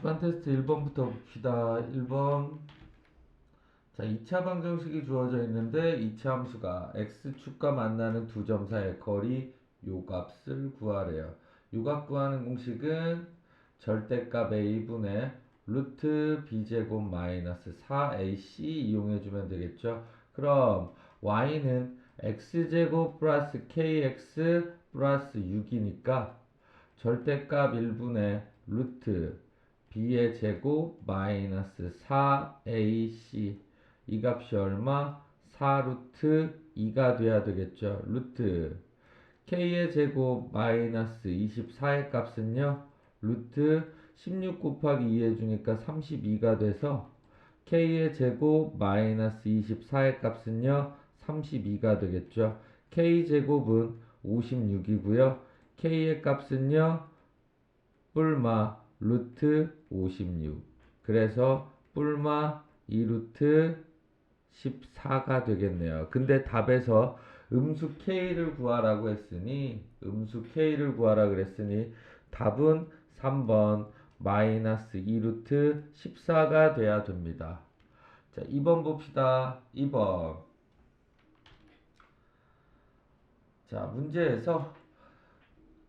주간 테스트 1번부터 봅시다. 1번. 자, 2차 방정식이 주어져 있는데 2차 함수가 x축과 만나는 두 점 사이의 거리 요 값을 구하래요. 요 값 구하는 공식은 절대값 a분의 루트 b제곱 마이너스 4ac 이용해주면 되겠죠. 그럼 y는 x제곱 플러스 kx 플러스 6이니까 절대값 1분의 루트 b의 제곱 마이너스 4ac 이 값이 얼마? 4루트 2가 돼야 되겠죠. 루트 k의 제곱 마이너스 24의 값은요. 루트 16 곱하기 2 해주니까 32가 돼서 k의 제곱 마이너스 24의 값은요. 32가 되겠죠. k제곱은 56이고요. k의 값은요. 뿔마 루트 56. 그래서 뿔마 2루트 14가 되겠네요. 근데 답에서 음수 k를 구하라고 했으니 답은 3번 마이너스 2루트 14가 돼야 됩니다. 자, 2번 봅시다. 2번. 자, 문제에서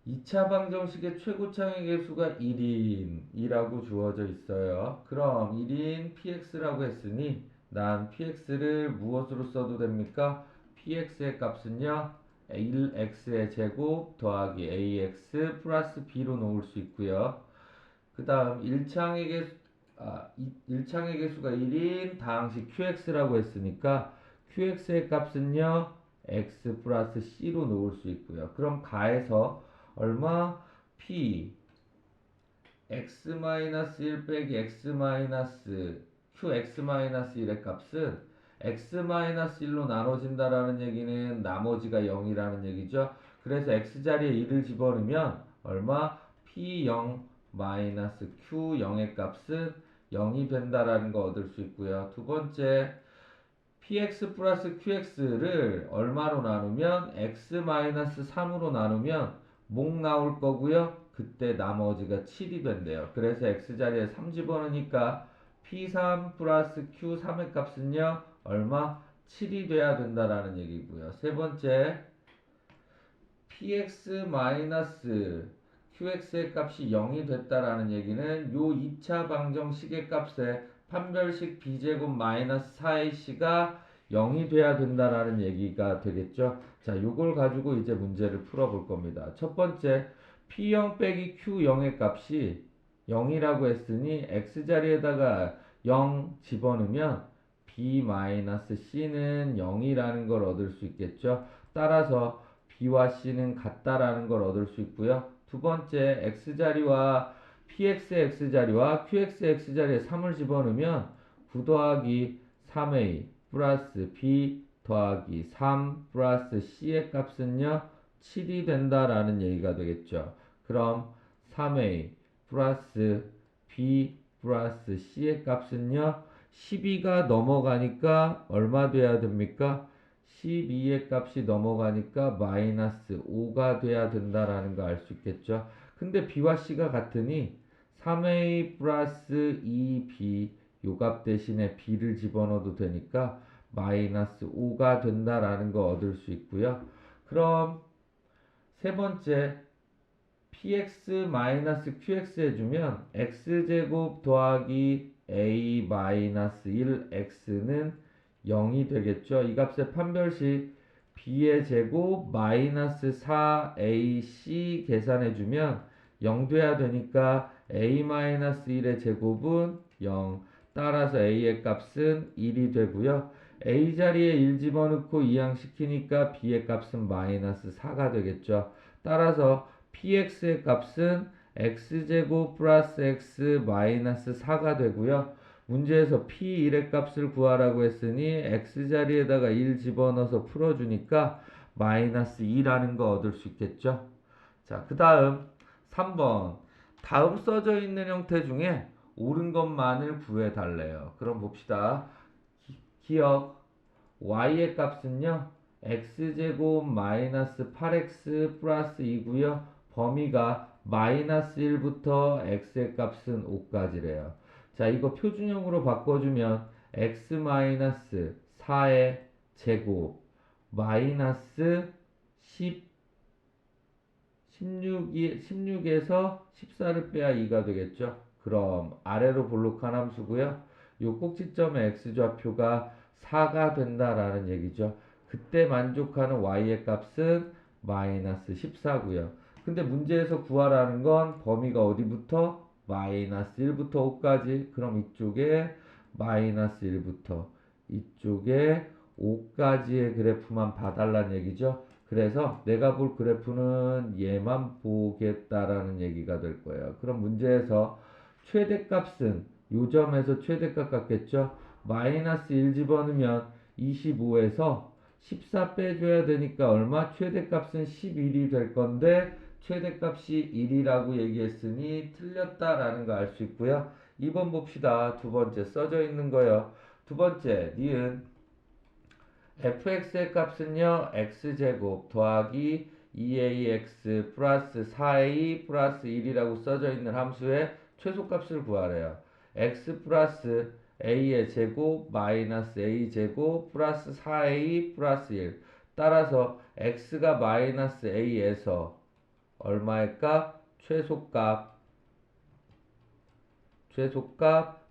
2차 방정식의 최고차의 개수가 1인이라고 주어져 있어요. 그럼 1인 px라고 했으니 난 px를 무엇으로 써도 됩니까? px의 값은요. 1x의 제곱 더하기 ax 플러스 b로 놓을 수 있고요. 그 다음 1창의 개수가 1인 다항식 qx라고 했으니까 qx의 값은요. x 플러스 c로 놓을 수 있고요. 그럼 가해서 얼마? p x-1 빼기 qx-1의 값은 x-1로 나눠진다라는 얘기는 나머지가 0이라는 얘기죠. 그래서 x자리에 1을 집어넣으면 얼마? p0 q0의 값은 0이 된다라는 거 얻을 수 있고요. 두 번째, px 플러스 qx를 얼마로 나누면 x-3으로 나누면 목 나올 거고요. 그때 나머지가 7이 된대요. 그래서 x자리에 3 집어넣으니까 p3 플러스 q3의 값은요. 얼마? 7이 돼야 된다라는 얘기고요. 세 번째, px 마이너스 qx의 값이 0이 됐다라는 얘기는 요 2차 방정식의 값에 판별식 b제곱 마이너스 4ac가 0이 돼야 된다라는 얘기가 되겠죠. 자, 요걸 가지고 이제 문제를 풀어볼 겁니다. 첫 번째, p0 빼기 q0의 값이 0이라고 했으니 x자리에다가 0 집어넣으면 b-c는 0이라는 걸 얻을 수 있겠죠. 따라서 b와 c는 같다라는 걸 얻을 수 있고요. 두 번째, x자리와 px의 x자리와 qx의 x자리에 3을 집어넣으면 9 더하기 3a 플러스 b 더하기 3 플러스 c의 값은요 7이 된다라는 얘기가 되겠죠. 그럼 3a 플러스 b 플러스 c의 값은요 12가 넘어가니까 얼마 돼야 됩니까? 12의 값이 넘어가니까 마이너스 5가 돼야 된다라는 거 알 수 있겠죠. 근데 b와 c가 같으니 3a 플러스 2b 요 값 대신에 b를 집어넣어도 되니까 마이너스 5가 된다라는 거 얻을 수 있고요. 그럼 세 번째, px 마이너스 qx 해주면 x제곱 더하기 a 마이너스 1x는 0이 되겠죠. 이 값의 판별식 b의 제곱 마이너스 4ac 계산해주면 0 돼야 되니까 a 마이너스 1의 제곱은 0. 따라서 a의 값은 1이 되고요. a 자리에 1 집어넣고 이항시키니까 b의 값은 마이너스 4가 되겠죠. 따라서 px의 값은 x제곱 플러스 x 마이너스 4가 되고요. 문제에서 p1의 값을 구하라고 했으니 x자리에다가 1 집어넣어서 풀어주니까 마이너스 2라는 거 얻을 수 있겠죠. 자, 그 다음 3번. 다음 써져 있는 형태 중에 옳은 것만을 구해달래요. 그럼 봅시다. 기억 y의 값은요. x제곱 마이너스 8x 플러스 2고요. 범위가 마이너스 1부터 x의 값은 5까지래요. 자, 이거 표준형으로 바꿔주면 x 마이너스 4의 제곱 마이너스 10 16에서 14를 빼야 2가 되겠죠. 그럼 아래로 볼록한 함수고요. 요 꼭지점의 x좌표가 4가 된다라는 얘기죠. 그때 만족하는 y의 값은 마이너스 14고요. 근데 문제에서 구하라는 건 범위가 어디부터? 마이너스 1부터 5까지. 그럼 이쪽에 마이너스 1부터 이쪽에 5까지의 그래프만 봐달라는 얘기죠. 그래서 내가 볼 그래프는 얘만 보겠다라는 얘기가 될 거예요. 그럼 문제에서 최대값은 요 점에서 최대값 같겠죠? 마이너스 1 집어넣으면 25에서 14 빼줘야 되니까 얼마? 최대값은 11이 될 건데 최대값이 1이라고 얘기했으니 틀렸다라는 거 알 수 있고요. 2번 봅시다. 두 번째 써져 있는 거요. 두 번째 니은 fx의 값은요 x제곱 더하기 2ax 플러스 4a 플러스 1이라고 써져 있는 함수의 최소값을 구하래요. x 플러스 a의 제곱 마이너스 a제곱 플러스 4a 플러스 1. 따라서 x가 마이너스 a에서 얼마의 값? 최소값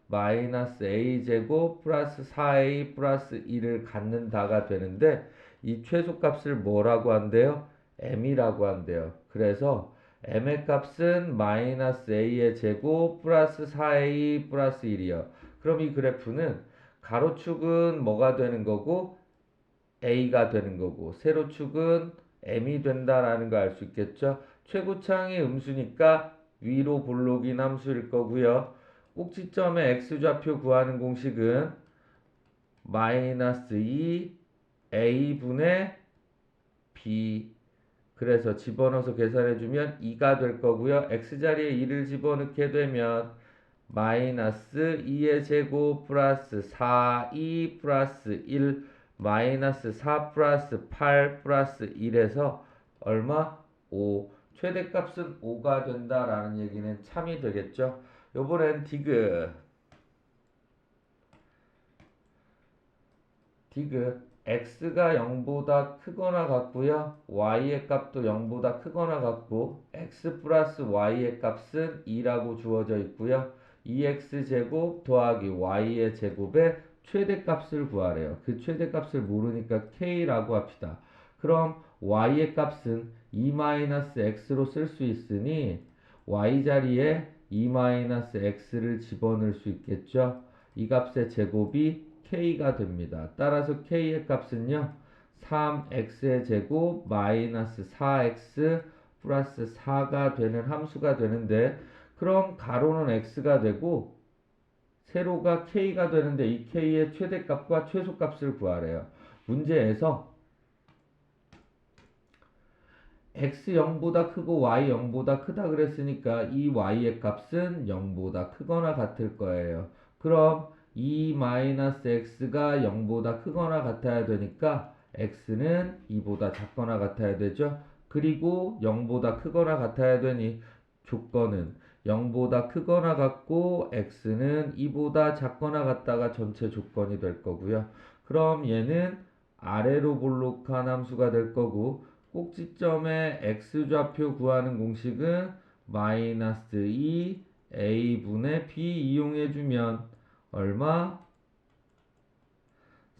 마이너스 a제곱 플러스 4a 플러스 1을 갖는다가 되는데 이 최소값을 뭐라고 한대요? m이라고 한대요. 그래서 m의 값은 마이너스 a의 제곱 플러스 4a 플러스 1이요. 그럼 이 그래프는 가로축은 뭐가 되는 거고 a가 되는 거고 세로축은 m이 된다라는 거 알 수 있겠죠? 최고창이 음수니까 위로 볼록인 함수일 거고요. 꼭지점의 x좌표 구하는 공식은 마이너스 2 a분의 b. 그래서 집어넣어서 계산해주면 2가 될 거고요. x자리에 2를 집어넣게 되면 마이너스 2의 제곱 플러스 4, 2 플러스 1 마이너스 4 플러스 8 플러스 1에서 얼마? 5. 최대값은 5가 된다라는 얘기는 참이 되겠죠. 요번엔 디귿 x가 0보다 크거나 같고요. y의 값도 0보다 크거나 같고 x 플러스 y의 값은 2라고 주어져 있고요. 2x제곱 더하기 y의 제곱의 최대값을 구하래요. 그 최대값을 모르니까 k라고 합시다. 그럼 y의 값은 2-x로 쓸 수 있으니 y자리에 2-x를 집어넣을 수 있겠죠. 이 값의 제곱이 k가 됩니다. 따라서 k의 값은요 3x의 제곱 마이너스 4x 플러스 4가 되는 함수가 되는데 그럼 가로는 x가 되고 세로가 k가 되는데 이 k의 최대값과 최소값을 구하래요. 문제에서 x 0보다 크고 y 0보다 크다 그랬으니까 이 y의 값은 0보다 크거나 같을 거예요. 그럼 2-x가 0보다 크거나 같아야 되니까 x는 2보다 작거나 같아야 되죠. 그리고 0보다 크거나 같아야 되니 조건은 0보다 크거나 같고 x는 2보다 작거나 같다가 전체 조건이 될 거고요. 그럼 얘는 아래로 볼록한 함수가 될 거고 꼭지점의 x좌표 구하는 공식은 마이너스 2 a분의 b 이용해주면 얼마?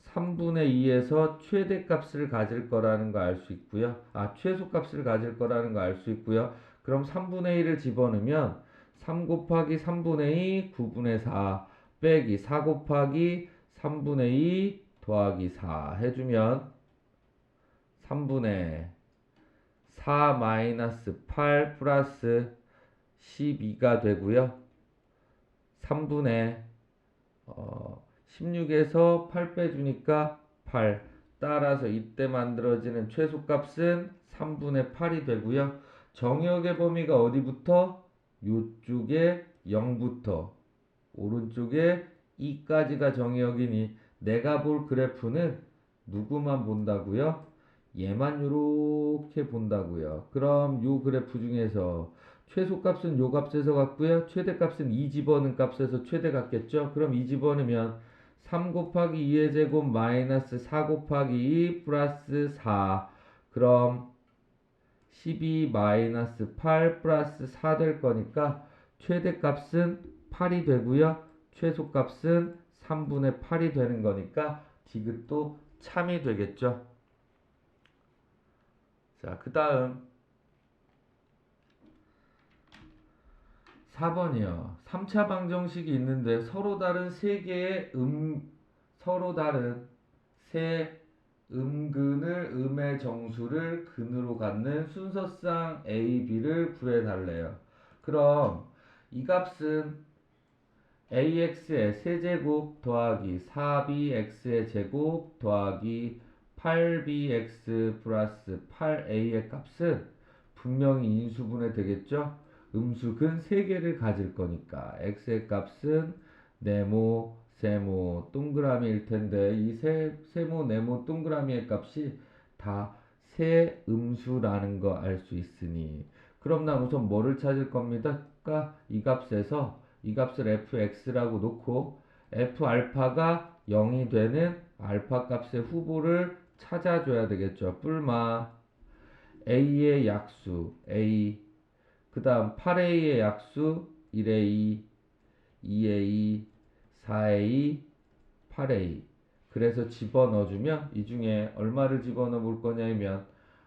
3분의 2에서 최대값을 가질 거라는 거 알 수 있고요. 최소값을 가질 거라는 거 알 수 있고요. 그럼 3분의 1을 집어넣으면 3 곱하기 3분의 2 9분의 4 빼기 4 곱하기 3분의 2 더하기 4 해주면 3분의 4 마이너스 8 플러스 12가 되고요. 3분의 16에서 8 빼주니까 8. 따라서 이때 만들어지는 최소값은 3분의 8이 되고요. 정의역의 범위가 어디부터? 요쪽에 0부터 오른쪽에 2까지가 정의역이니 내가 볼 그래프는 누구만 본다고요? 얘만 요렇게 본다고요. 그럼 요 그래프 중에서 최소값은 요 값에서 같고요. 최대값은 2 집어넣은 값에서 최대 같겠죠. 그럼 2 집어넣으면 3 곱하기 2의 제곱 마이너스 4 곱하기 2 플러스 4. 그럼 12 마이너스 8 플러스 4 될 거니까 최대값은 8이 되고요. 최소값은 3분의 8이 되는 거니까 디귿도 참이 되겠죠. 자, 그 다음 4번이요. 3차 방정식이 있는데 서로 다른 서로 다른 세 음근을 음의 정수를 근으로 갖는 순서상 A, B를 구해달래요. 그럼 이 값은 AX의 세제곱 더하기 4BX의 제곱 더하기 8BX 플러스 8A의 값은 분명히 인수분해 되겠죠? 음수근 3개를 가질 거니까 X의 값은 네모, 세모, 동그라미일 텐데 이 세모, 네모, 동그라미의 값이 다 세 음수라는 거 알 수 있으니 그럼 난 우선 뭐를 찾을 겁니까? 이 값에서 이 값을 fx라고 놓고 f알파가 0이 되는 알파 값의 후보를 찾아줘야 되겠죠. 뿔마 a의 약수 a 그 다음 8a의 약수 1a 2a 4a 8a 그래서 집어넣어주면 이 중에 얼마를 집어넣어 볼 거냐면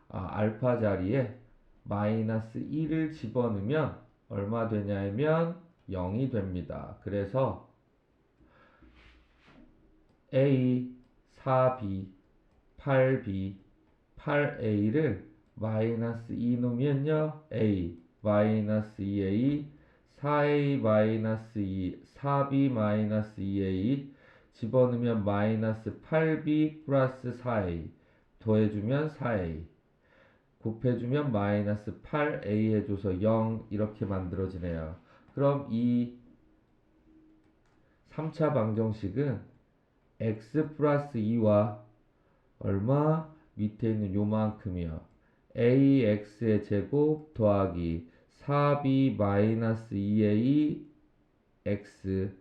알파 자리에 마이너스 1을 집어넣으면 얼마 되냐면 0이 됩니다. 그래서 A, 4B, 8B, 8A를 마이너스 2 놓으면요. A, 마이너스 2A, 4A, 마이너스 2, 4B, 마이너스 2A 집어넣으면 마이너스 8B 플러스 4A 더해주면 4A 곱해주면 마이너스 8A 해줘서 0 이렇게 만들어지네요. 그럼 이 3차 방정식은 x 플러스 2와 얼마? 밑에 있는 요만큼이요. ax의 제곱 더하기 4b 마이너스 2a x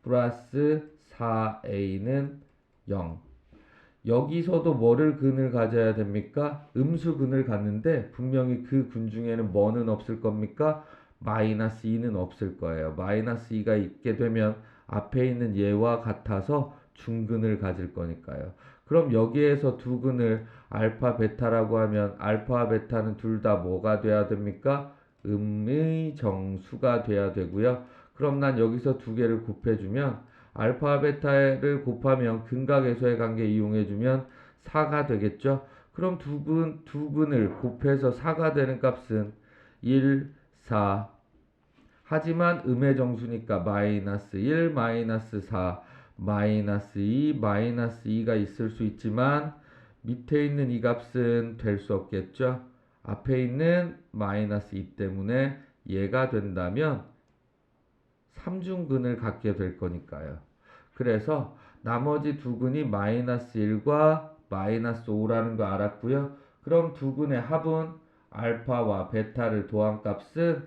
플러스 4a는 0. 여기서도 뭐를 근을 가져야 됩니까? 음수 근을 갖는데 분명히 그 근 중에는 뭐는 없을 겁니까? 마이너스 2는 없을 거예요. 마이너스 2가 있게 되면 앞에 있는 얘와 같아서 중근을 가질 거니까요. 그럼 여기에서 두 근을 알파 베타라고 하면 알파와 베타는 둘 다 뭐가 돼야 됩니까? 음의 정수가 돼야 되고요. 그럼 난 여기서 두 개를 곱해주면 알파 베타를 곱하면 근각에서의 관계 이용해주면 4가 되겠죠. 그럼 두 근을 곱해서 4가 되는 값은 1, 4. 하지만 음의 정수니까 마이너스 1, 마이너스 4, 마이너스 2, 마이너스 2가 있을 수 있지만 밑에 있는 이 값은 될 수 없겠죠. 앞에 있는 마이너스 2 때문에 얘가 된다면 3중근을 갖게 될 거니까요. 그래서 나머지 두 근이 마이너스 1과 마이너스 5라는 거 알았고요. 그럼 두 근의 합은 알파와 베타를 더한 값은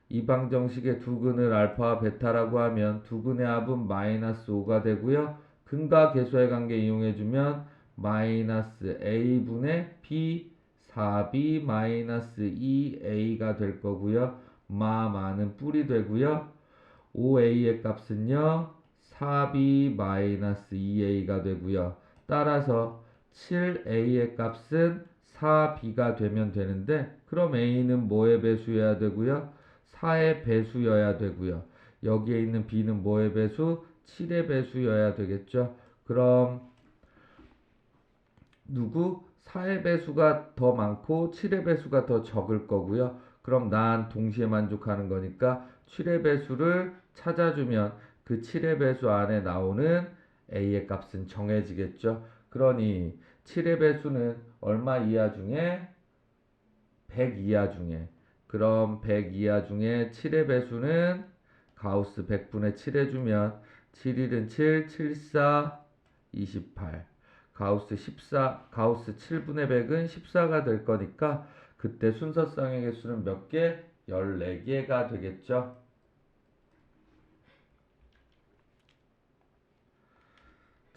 이 방정식의 두 근을 알파와 베타라고 하면 두 근의 합은 마이너스 5가 되고요. 근과 계수의 관계 이용해주면 마이너스 a분의 b 4b 마이너스 2a가 될 거고요. 마는 뿔이 되고요. 5a의 값은요 4b-2a가 되고요. 따라서 7a의 값은 4b가 되면 되는데 그럼 a는 뭐의 배수여야 되고요? 4의 배수여야 되고요. 여기에 있는 b는 뭐의 배수? 7의 배수여야 되겠죠. 그럼 누구? 4의 배수가 더 많고 7의 배수가 더 적을 거고요. 그럼 난 동시에 만족하는 거니까 7의 배수를 찾아주면 그 7의 배수 안에 나오는 a의 값은 정해지겠죠. 그러니 7의 배수는 얼마 이하 중에? 100 이하 중에. 그럼 100 이하 중에 7의 배수는 가우스 100분의 7 해주면 7일은 7, 74, 28. 가우스 14, 가우스 7분의 100은 14가 될 거니까 그때 순서쌍의 개수는 몇 개? 14개가 되겠죠.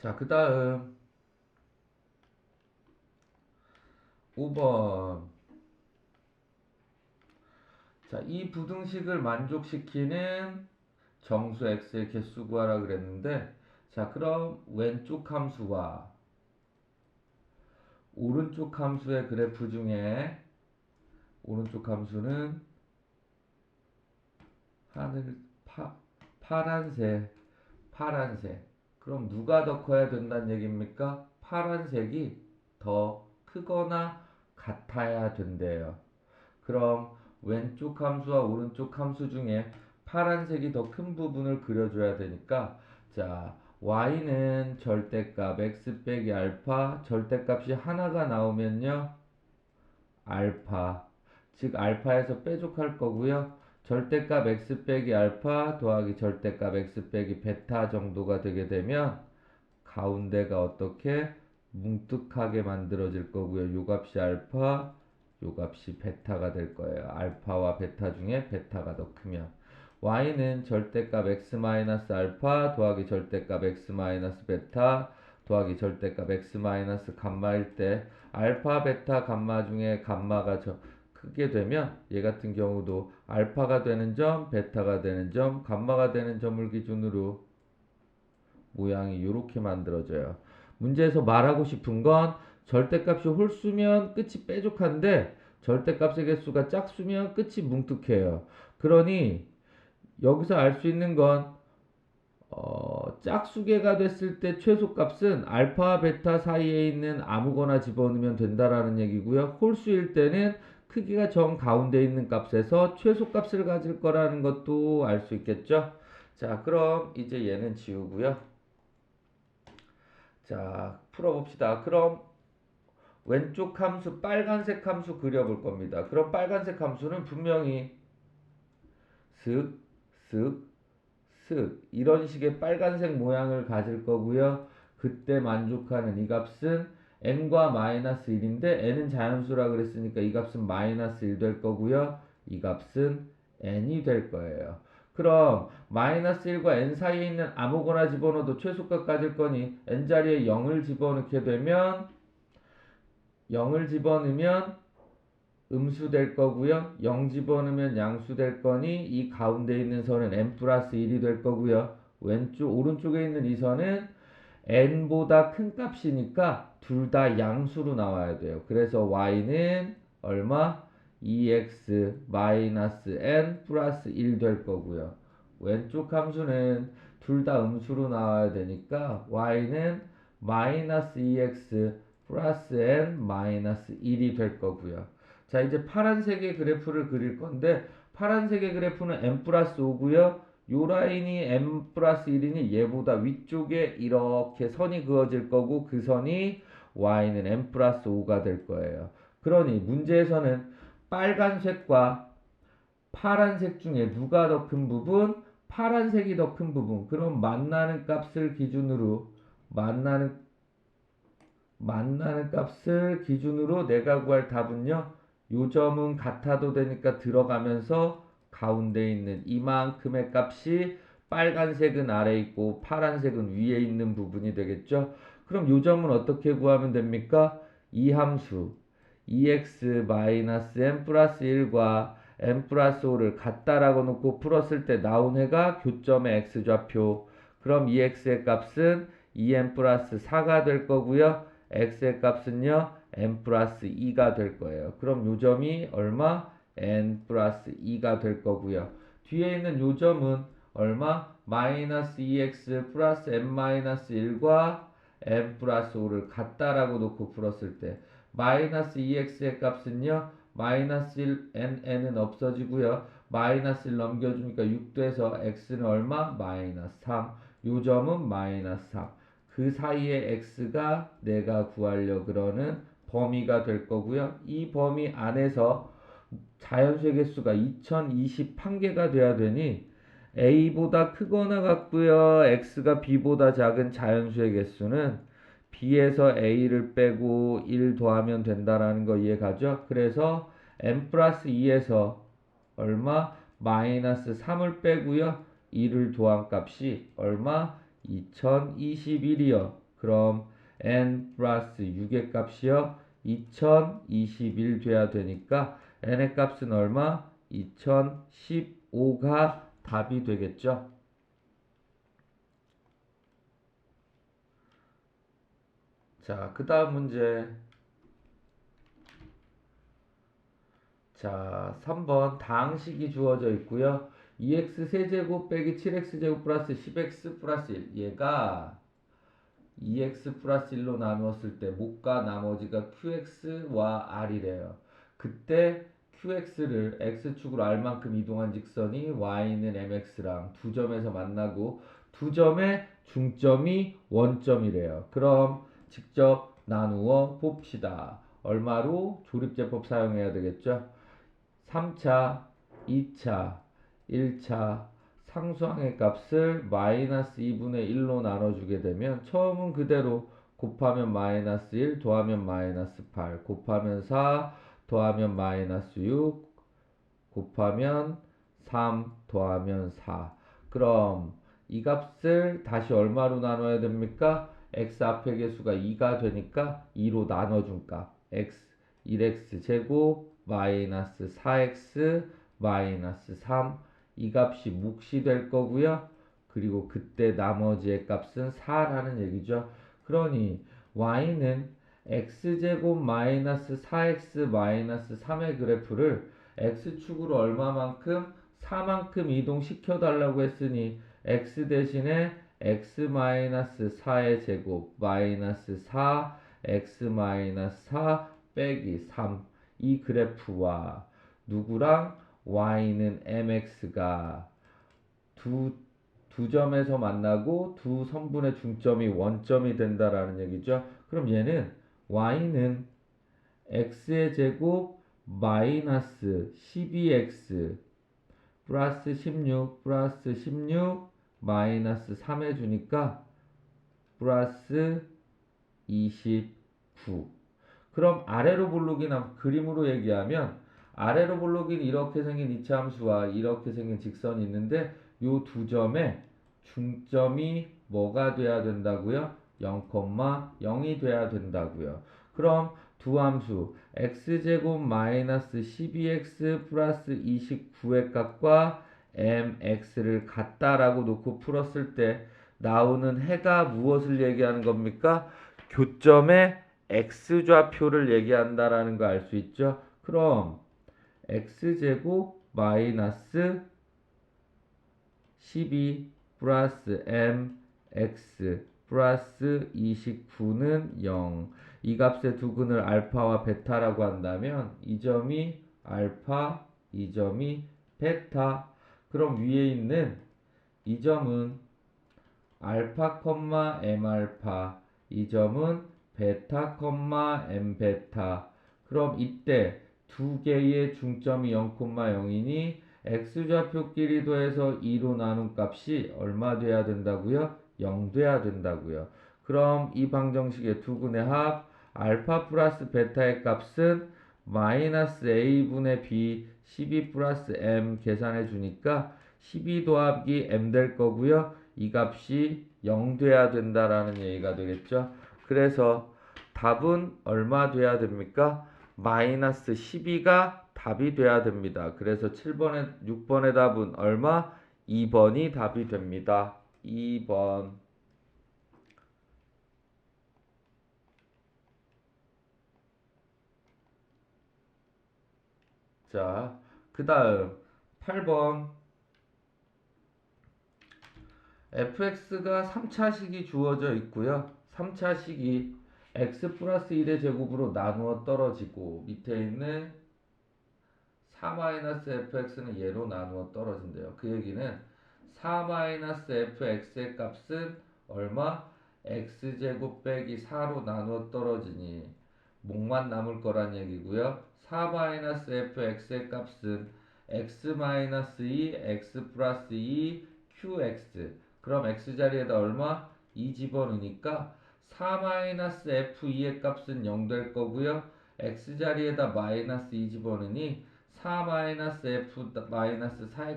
자, 그 다음 5번. 자, 이 부등식을 만족시키는 정수 x의 개수 구하라 그랬는데, 자, 그럼 왼쪽 함수와 오른쪽 함수의 그래프 중에 오른쪽 함수는 하늘 파란색. 그럼 누가 더 커야 된다는 얘기입니까? 파란색이 더 크거나 같아야 된대요. 그럼 왼쪽 함수와 오른쪽 함수 중에 파란색이 더 큰 부분을 그려줘야 되니까, 자, y는 절대값 x 빼기 알파, 절대값이 하나가 나오면요 알파, 즉 알파에서 빼족할 거고요. 절대값 x 빼기 알파 더하기 절대값 x 빼기 베타 정도가 되게 되면 가운데가 어떻게 뭉툭하게 만들어질 거고요. 요 값이 알파, 요 값이 베타가 될 거예요. 알파와 베타 중에 베타가 더 크면 y는 절대값 x 마이너스 알파 더하기 절대값 x 마이너스 베타 더하기 절대값 x 마이너스 감마일 때 알파, 베타, 감마 중에 감마가 크게 되면 얘 같은 경우도 알파가 되는 점, 베타가 되는 점, 감마가 되는 점을 기준으로 모양이 이렇게 만들어져요. 문제에서 말하고 싶은 건 절대값이 홀수면 끝이 뾰족한데 절대값의 개수가 짝수면 끝이 뭉툭해요. 그러니 여기서 알 수 있는 건 짝수개가 됐을 때 최소값은 알파, 베타 사이에 있는 아무거나 집어넣으면 된다라는 얘기고요. 홀수일 때는 크기가 정 가운데 있는 값에서 최소값을 가질 거라는 것도 알 수 있겠죠. 자, 그럼 이제 얘는 지우고요. 자, 풀어봅시다. 그럼 왼쪽 함수, 빨간색 함수 그려볼 겁니다. 그럼 빨간색 함수는 분명히 슥, 슥, 슥 이런 식의 빨간색 모양을 가질 거고요. 그때 만족하는 이 값은 n과 마이너스 1인데 n은 자연수라 그랬으니까 이 값은 마이너스 1 될 거고요. 이 값은 n이 될 거예요. 그럼 마이너스 1과 n 사이에 있는 아무거나 집어넣어도 최소값 가질 거니 n 자리에 0을 집어넣게 되면 0을 집어넣으면 음수 될 거고요. 0 집어넣으면 양수 될 거니 이 가운데 있는 선은 n 플러스 1이 될 거고요. 오른쪽에 있는 이 선은 n보다 큰 값이니까 둘 다 양수로 나와야 돼요. 그래서 y는 얼마? 2x 마이너스 n 플러스 1 될 거고요. 왼쪽 함수는 둘 다 음수로 나와야 되니까 y는 마이너스 2x 플러스 n 마이너스 1이 될 거고요. 자, 이제 파란색의 그래프를 그릴 건데 파란색의 그래프는 n 플러스 5고요. 요 라인이 n 플러스 1이니 얘보다 위쪽에 이렇게 선이 그어질 거고 그 선이 y는 n 플러스 5가 될 거예요. 그러니 문제에서는 빨간색과 파란색 중에 누가 더 큰 부분? 파란색이 더 큰 부분. 그럼 만나는 값을 기준으로 내가 구할 답은요. 요 점은 같아도 되니까 들어가면서 가운데 있는 이만큼의 값이 빨간색은 아래 있고 파란색은 위에 있는 부분이 되겠죠. 그럼 요 점은 어떻게 구하면 됩니까? 이 함수 2x-n 플러스 1과 n 플러스 5를 같다라고 놓고 풀었을 때 나온 해가 교점의 x좌표. 그럼 2x의 값은 2n 플러스 4가 될 거고요. x의 값은요 n 플러스 2가 될 거예요. 그럼 요 점이 얼마? n 플러스 2가 될 거고요. 뒤에 있는 요 점은 얼마? 마이너스 2x 플러스 n 마이너스 1과 n 플러스 5를 같다라고 놓고 풀었을 때 마이너스 2x의 값은요 마이너스 1 n은 없어지고요. 마이너스 1 넘겨주니까 6 돼서 x는 얼마? 마이너스 3. 요 점은 마이너스 3. 그 사이에 x가 내가 구하려 그러는 범위가 될 거고요. 이 범위 안에서 자연수의 개수가 2021개가 돼야 되니 a보다 크거나 같고요. x가 b보다 작은 자연수의 개수는 b에서 a를 빼고 1 더하면 된다라는 거 이해가죠? 그래서 n 플러스 2에서 얼마? 마이너스 3을 빼고요. 2를 더한 값이 얼마? 2021이요. 그럼 n 플러스 6의 값이요. 2021 돼야 되니까 n의 값은 얼마? 2015가 답이 되겠죠. 자, 그 다음 문제. 자, 3번 다항식이 주어져 있고요. 2x 세제곱 빼기 7x 제곱 플러스 10x 플러스 1. 얘가 2x 플러스 1로 나누었을 때 목과 나머지가 qx와 r이래요. 그때 qx를 x축으로 r만큼 이동한 직선이 y는 mx랑 두 점에서 만나고 두 점의 중점이 원점이래요. 그럼 직접 나누어 봅시다. 얼마로? 조립제법 사용해야 되겠죠? 3차, 2차, 1차 상수항의 값을 마이너스 2분의 1로 나눠주게 되면 처음은 그대로 곱하면 마이너스 1, 더하면 마이너스 8, 곱하면 4, 더하면 마이너스 6, 곱하면 3, 더하면 4. 그럼 이 값을 다시 얼마로 나눠야 됩니까? x 앞의 개수가 2가 되니까 2로 나눠준 값 x 1x 제곱 마이너스 4x 마이너스 3 이 값이 몫이 될 거고요. 그리고 그때 나머지의 값은 4라는 얘기죠. 그러니 y는 x제곱 마이너스 4x 마이너스 3의 그래프를 x축으로 얼마만큼? 4만큼 이동시켜 달라고 했으니 x 대신에 x 마이너스 4의 제곱 마이너스 4 x 마이너스 4 빼기 3 이 그래프와 누구랑 y는 mx가 두 점에서 만나고 두 선분의 중점이 원점이 된다라는 얘기죠. 그럼 얘는 y는 x의 제곱 마이너스 12x 플러스 16 플러스 16 마이너스 3 해주니까 플러스 29. 그럼 아래로 볼록이나 그림으로 얘기하면 아래로 볼록인 이렇게 생긴 이차함수와 이렇게 생긴 직선이 있는데 요 두 점의 중점이 뭐가 돼야 된다고요? 0,0이 돼야 된다고요. 그럼 두 함수 x제곱 마이너스 12x 플러스 29의 값과 mx를 같다라고 놓고 풀었을 때 나오는 해가 무엇을 얘기하는 겁니까? 교점의 x좌표를 얘기한다라는 거 알 수 있죠? 그럼 x제곱 마이너스 12 플러스 mx 플러스 29는 0. 이 값의 두 근을 알파와 베타라고 한다면 이 점이 알파, 이 점이 베타. 그럼 위에 있는 이 점은 알파, m 알파, 이 점은 베타, m 베타. 그럼 이때 두 개의 중점이 0,0이니 x좌표끼리 더해서 2로 나눈 값이 얼마 돼야 된다고요? 0 돼야 된다고요. 그럼 이 방정식의 두 근의 합 알파 플러스 베타의 값은 마이너스 a분의 b 12 플러스 m 계산해 주니까 12 더하기 m 될 거고요. 이 값이 0 돼야 된다라는 얘기가 되겠죠. 그래서 답은 얼마 돼야 됩니까? 마이너스 12가 답이 돼야 됩니다. 그래서 6번의 답은 얼마? 2번이 답이 됩니다. 2번. 자, 그 다음 8번. fx가 3차식이 주어져 있고요. 3차식이 x 플러스 1의 제곱으로 나누어 떨어지고 밑에 있는 4-fx는 얘로 나누어 떨어진대요. 그 얘기는 4-fx의 값은 얼마? x제곱 빼기 4로 나누어 떨어지니 목만 남을 거란 얘기고요. 4-fx의 값은 x-2, x 플러스 2, qx. 그럼 x자리에다 얼마? 2 집어넣으니까 4-f2의 값은 0 될 거고요. x자리에다 마이너스 2 집어넣으니 4-f-4의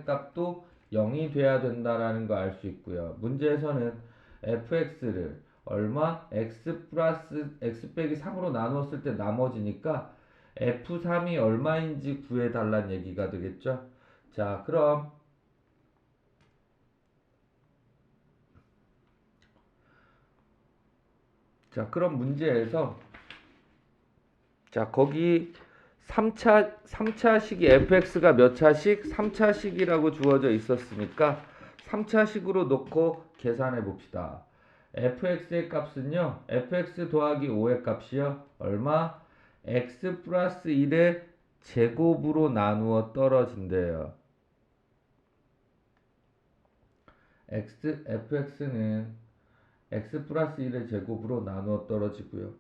값도 0이 돼야 된다라는 거 알 수 있고요. 문제에서는 fx를 얼마? x 플러스 x 빼기 3으로 나누었을 때 나머지니까 f3이 얼마인지 구해달라는 얘기가 되겠죠. 자, 그럼 문제에서 거기 3차식이 fx가 몇 차식? 3차식이라고 주어져 있었으니까 3차식으로 놓고 계산해 봅시다. fx의 값은요, fx 더하기 5의 값이요, 얼마? x 플러스 1의 제곱으로 나누어 떨어진대요. fx는 x 플러스 1의 제곱으로 나누어 떨어지고요.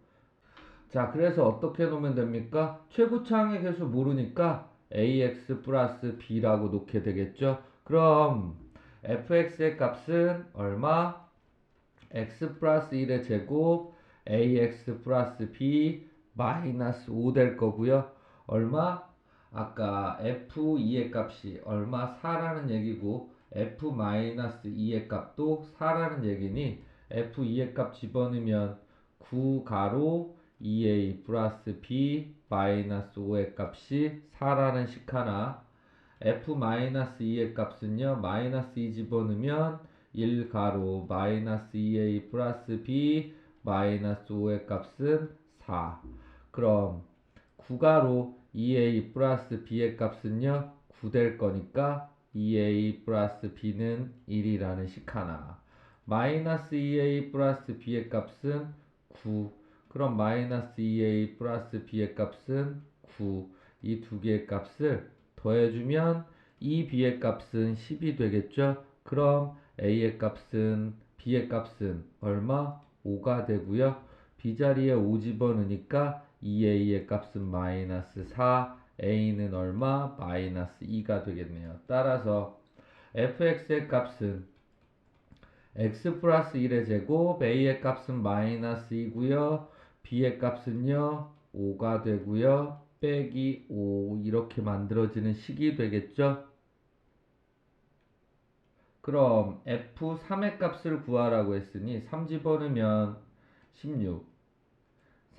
자, 그래서 어떻게 놓으면 됩니까? 최고차항의 개수 모르니까 ax 플러스 b라고 놓게 되겠죠. 그럼 fx의 값은 얼마? x 플러스 1의 제곱 ax 플러스 b 마이너스 5 될 거고요. 얼마? 아까 f2의 값이 얼마? 4라는 얘기고 f 마이너스 2의 값도 4라는 얘기니 f2의 값 집어넣으면 9 가로 2a 플러스 b 마이너스 5의 값이 4라는 식 하나, f 마이너스 2의 값은요, 마이너스 2 집어넣으면 1 가로 마이너스 2a 플러스 b 마이너스 5의 값은 4. 그럼 9 가로 2a 플러스 b의 값은요, 9 될 거니까 2a 플러스 b는 1이라는 식 하나. 마이너스 2a 플러스 b의 값은 9. 그럼 마이너스 2a 플러스 b의 값은 9. 이 두 개의 값을 더해주면 이 b의 값은 10이 되겠죠? 그럼 a의 값은 b의 값은 얼마? 5가 되고요. b 자리에 5 집어넣으니까 2a의 값은 마이너스 4, a는 얼마? 마이너스 2가 되겠네요. 따라서 fx의 값은 x 플러스 1의 제곱, a의 값은 마이너스 2고요. b의 값은요, 5가 되고요. 빼기 5 이렇게 만들어지는 식이 되겠죠. 그럼 f3의 값을 구하라고 했으니 3 집어넣으면 16,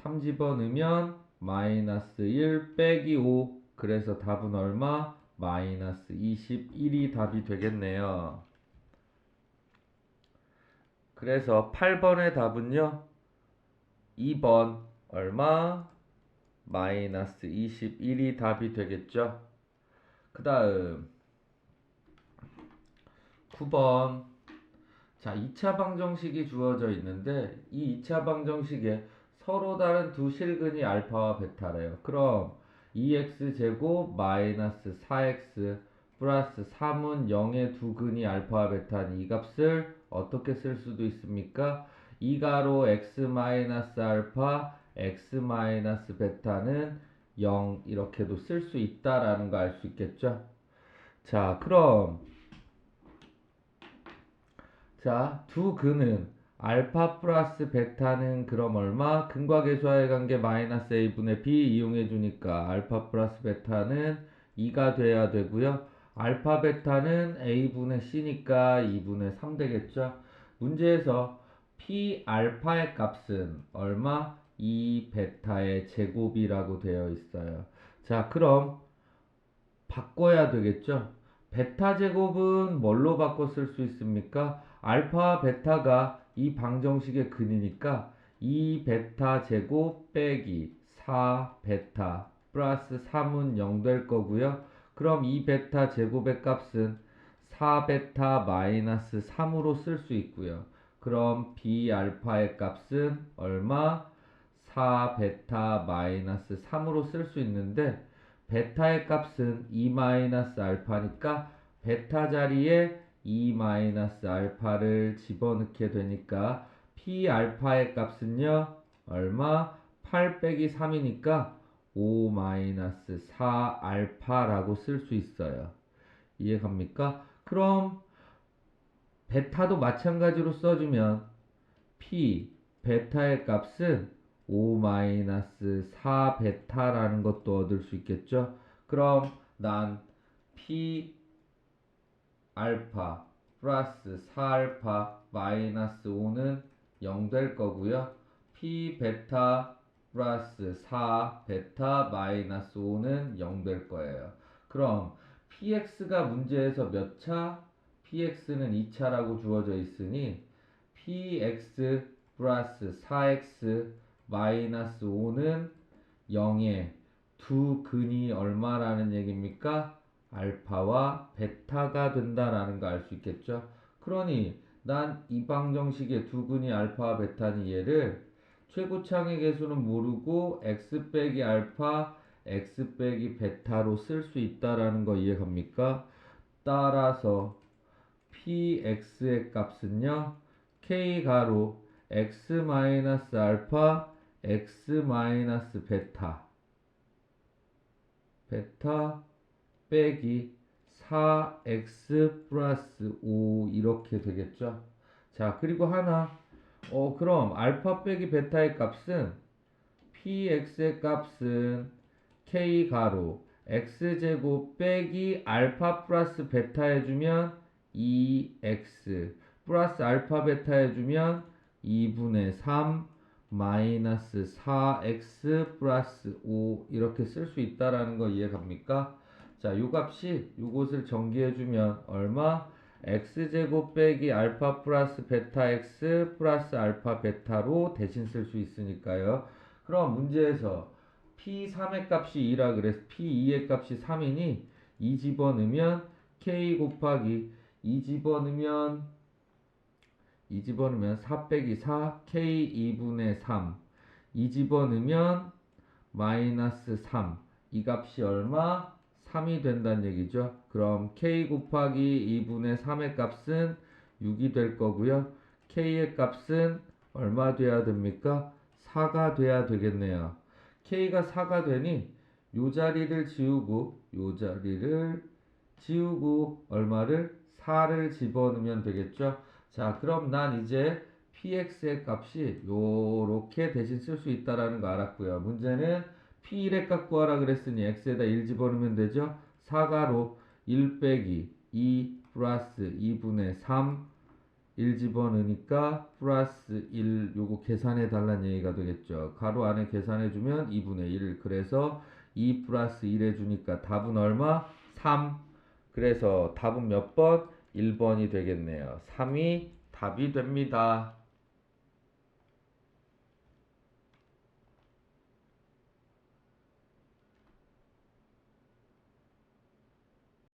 3 집어넣으면 마이너스 1 빼기 5, 그래서 답은 얼마? 마이너스 21이 답이 되겠네요. 그래서 8번의 답은요, 2번 얼마? 마이너스 21이 답이 되겠죠. 그 다음 9번. 자, 2차 방정식이 주어져 있는데 이 2차 방정식에 서로 다른 두 실근이 알파와 베타래요. 그럼 2x제곱 마이너스 4x 플러스 3은 0의 두 근이 알파와 베타니 이 값을 어떻게 쓸 수도 있습니까? 2가로 x 마이너스 알파 x 마이너스 베타는 0 이렇게도 쓸 수 있다라는 거 알 수 있겠죠? 자, 그럼 두 근은 알파 플러스 베타는 그럼 얼마? 근과 계수와의 관계 마이너스 a분의 b 이용해 주니까 알파 플러스 베타는 2가 돼야 되고요. 알파 베타는 a분의 c니까 2분의 3 되겠죠. 문제에서 p 알파의 값은 얼마? 2 베타의 제곱이라고 되어 있어요. 자, 그럼 바꿔야 되겠죠. 베타 제곱은 뭘로 바꿔 쓸 수 있습니까? 알파 베타가 이 방정식의 근이니까 2 베타 제곱 빼기 4 베타 플러스 3은 0 될 거고요. 그럼 2 베타 제곱의 값은 4 베타 마이너스 3으로 쓸 수 있고요. 그럼 b 알파의 값은 얼마? 4 베타 마이너스 3으로 쓸 수 있는데 베타의 값은 2 마이너스 알파니까 베타 자리에 2 마이너스 알파를 집어넣게 되니까 p 알파의 값은요, 얼마? 8 빼기 3이니까 5 마이너스 4 알파라고 쓸 수 있어요. 이해갑니까? 그럼 베타도 마찬가지로 써주면 p 베타의 값은 5 마이너스 4 베타라는 것도 얻을 수 있겠죠. 그럼 난 P 알파 플러스 4알파 마이너스 5는 0 될 거고요. P 베타 플러스 4 베타 마이너스 5는 0 될 거예요. 그럼 PX가 문제에서 몇 차? PX는 2차라고 주어져 있으니 PX 플러스 4X 마이너스 5는 0에 두 근이 얼마라는 얘기입니까? 알파와 베타가 된다라는 거 알 수 있겠죠? 그러니 난 이 방정식의 두 근이 알파와 베타니 얘를 최고창의 개수는 모르고 x 빼기 알파, x 빼기 베타로 쓸 수 있다라는 거 이해갑니까? 따라서 px의 값은요 k 가로 x 마이너스 알파, x 마이너스 베타 빼기 4x 플러스 5 이렇게 되겠죠. 자, 그리고 하나 그럼 알파 빼기 베타의 값은 px의 값은 k 가로 x제곱 빼기 알파 플러스 베타 해주면 2x 플러스 알파 베타 해주면 2분의 3 마이너스 4x 플러스 5 이렇게 쓸 수 있다라는 거 이해갑니까? 자, 요 값이 요것을 정기해주면 얼마? x제곱 빼기 알파 플러스 베타 x 플러스 알파 베타로 대신 쓸 수 있으니까요. 그럼 문제에서 P3의 값이 2라 그래서 P2의 값이 3이니 2 집어넣으면 K 곱하기 2 집어넣으면 4 빼기 4 K 2분의 3 2 집어넣으면 마이너스 3 이 값이 얼마? 3이 된다는 얘기죠. 그럼 K 곱하기 2분의 3의 값은 6이 될 거고요. K의 값은 얼마 돼야 됩니까? 4가 돼야 되겠네요. K가 4가 되니 요 자리를 지우고 얼마를? 4를 집어넣으면 되겠죠. 자, 그럼 난 이제 px의 값이 요렇게 대신 쓸 수 있다라는 거 알았고요. 문제는 p1의 값 구하라 그랬으니 x에다 1 집어넣으면 되죠. 4가로 1 빼기 2 플러스 2분의 3 1 집어넣으니까 플러스 1 요거 계산해 달라는 얘기가 되겠죠. 가로 안에 계산해 주면 2분의 1 그래서 2 플러스 1 해주니까 답은 얼마? 3 그래서 답은 몇 번? 1번이 되겠네요. 3이 답이 됩니다.